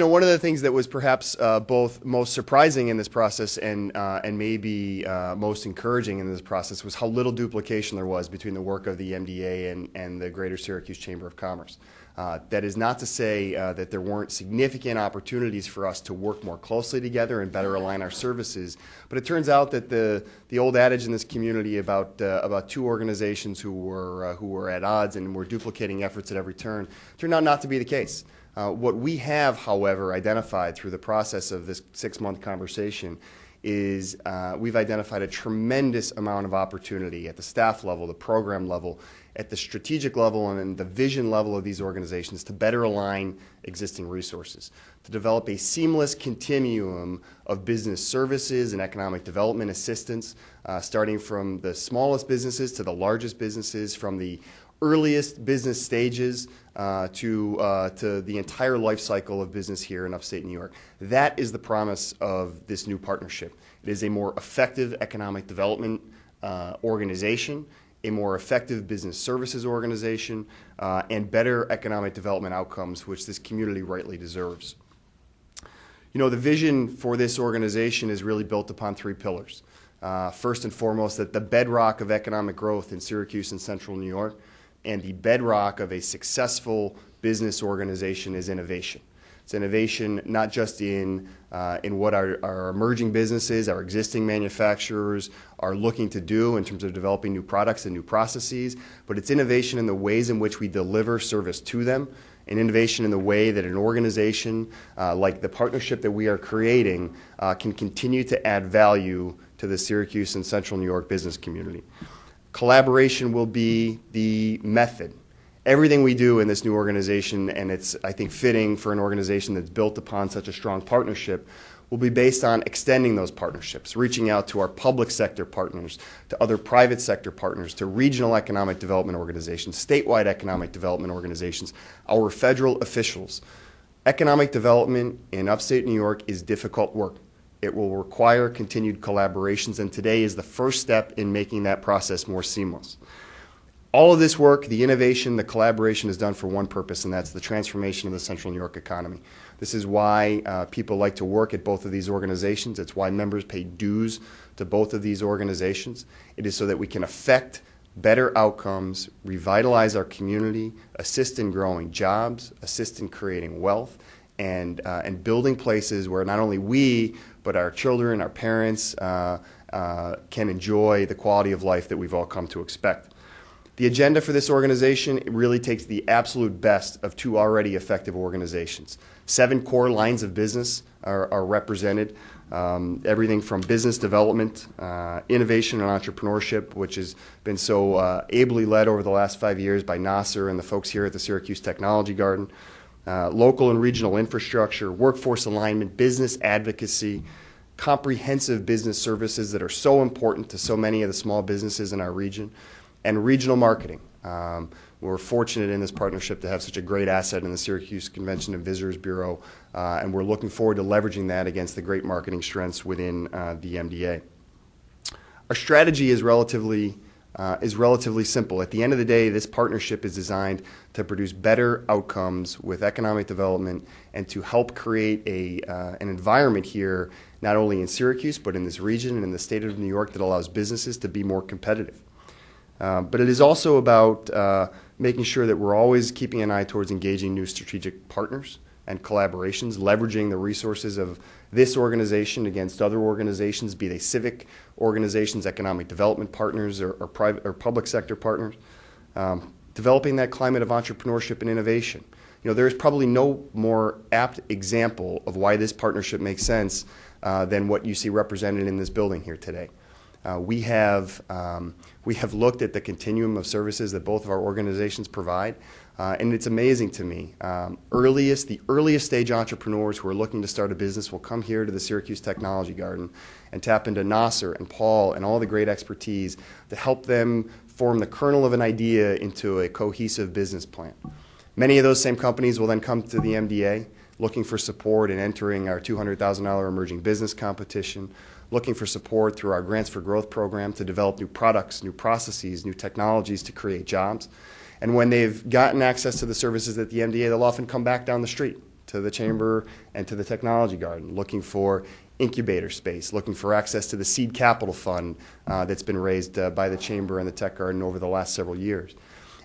One of the things that was perhaps both most surprising in this process and maybe most encouraging in this process was how little duplication there was between the work of the MDA and the Greater Syracuse Chamber of Commerce. That is not to say that there weren't significant opportunities for us to work more closely together and better align our services, but it turns out that the old adage in this community about two organizations who were at odds and were duplicating efforts at every turn turned out not to be the case. What we have, however, identified through the process of this 6-month conversation is we've identified a tremendous amount of opportunity at the staff level, the program level, at the strategic level, and the vision level of these organizations to better align existing resources, to develop a seamless continuum of business services and economic development assistance, starting from the smallest businesses to the largest businesses, from the earliest business stages to the entire life cycle of business here in upstate New York. That is the promise of this new partnership. It is a more effective economic development organization, a more effective business services organization, and better economic development outcomes, which this community rightly deserves. The vision for this organization is really built upon 3 pillars. First and foremost, that the bedrock of economic growth in Syracuse and central New York and the bedrock of a successful business organization is innovation. It's innovation not just in what our emerging businesses, our existing manufacturers are looking to do in terms of developing new products and new processes, but it's innovation in the ways in which we deliver service to them, and innovation in the way that an organization like the partnership that we are creating can continue to add value to the Syracuse and central New York business community. Collaboration will be the method. Everything we do in this new organization, and it's, I think, fitting for an organization that's built upon such a strong partnership, will be based on extending those partnerships, reaching out to our public sector partners, to other private sector partners, to regional economic development organizations, statewide economic development organizations, our federal officials. Economic development in upstate New York is difficult work. It will require continued collaborations, and today is the first step in making that process more seamless. All of this work, the innovation, the collaboration is done for one purpose, and that's the transformation of the central New York economy. This is why people like to work at both of these organizations. It's why members pay dues to both of these organizations. It is so that we can affect better outcomes, revitalize our community, assist in growing jobs, assist in creating wealth, and building places where not only we, but our children, our parents can enjoy the quality of life that we've all come to expect. The agenda for this organization really takes the absolute best of 2 already effective organizations. 7 core lines of business are represented. Everything from business development, innovation and entrepreneurship, which has been so ably led over the last 5 years by Nasser and the folks here at the Syracuse Technology Garden. Local and regional infrastructure, workforce alignment, business advocacy, comprehensive business services that are so important to so many of the small businesses in our region, and regional marketing. We're fortunate in this partnership to have such a great asset in the Syracuse Convention and Visitors Bureau, and we're looking forward to leveraging that against the great marketing strengths within the MDA. Our strategy is relatively simple. At the end of the day, this partnership is designed to produce better outcomes with economic development and to help create an environment here, not only in Syracuse, but in this region and in the state of New York, that allows businesses to be more competitive. But it is also about making sure that we're always keeping an eye towards engaging new strategic partners and collaborations, leveraging the resources of this organization against other organizations, be they civic organizations, economic development partners, or private or public sector partners. Developing that climate of entrepreneurship and innovation. There's probably no more apt example of why this partnership makes sense than what you see represented in this building here today. We have looked at the continuum of services that both of our organizations provide, and it's amazing to me. The earliest stage entrepreneurs who are looking to start a business will come here to the Syracuse Technology Garden and tap into Nasser and Paul and all the great expertise to help them form the kernel of an idea into a cohesive business plan. Many of those same companies will then come to the MDA looking for support in entering our $200,000 emerging business competition, looking for support through our Grants for Growth program to develop new products, new processes, new technologies to create jobs. And when they've gotten access to the services at the MDA, they'll often come back down the street to the Chamber and to the Technology Garden, looking for incubator space, looking for access to the seed capital fund that's been raised by the Chamber and the Tech Garden over the last several years.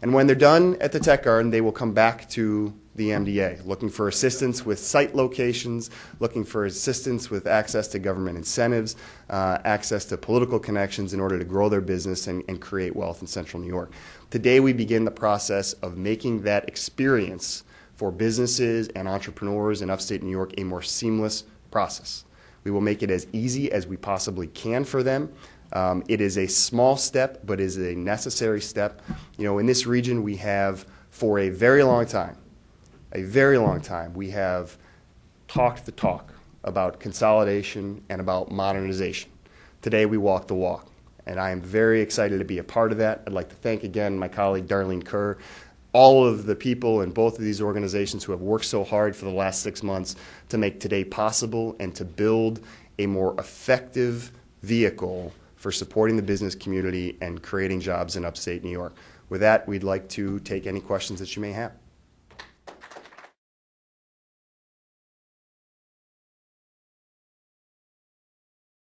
And when they're done at the Tech Garden, they will come back to the MDA, looking for assistance with site locations, looking for assistance with access to government incentives, access to political connections in order to grow their business and create wealth in Central New York. Today we begin the process of making that experience for businesses and entrepreneurs in upstate New York a more seamless process. We will make it as easy as we possibly can for them. It is a small step, but is a necessary step. You know, in this region we have, for a very long time, we have talked the talk about consolidation and about modernization. Today we walk the walk, and I am very excited to be a part of that. I'd like to thank again my colleague Darlene Kerr, all of the people in both of these organizations who have worked so hard for the last 6 months to make today possible and to build a more effective vehicle for supporting the business community and creating jobs in upstate New York. With that, we'd like to take any questions that you may have.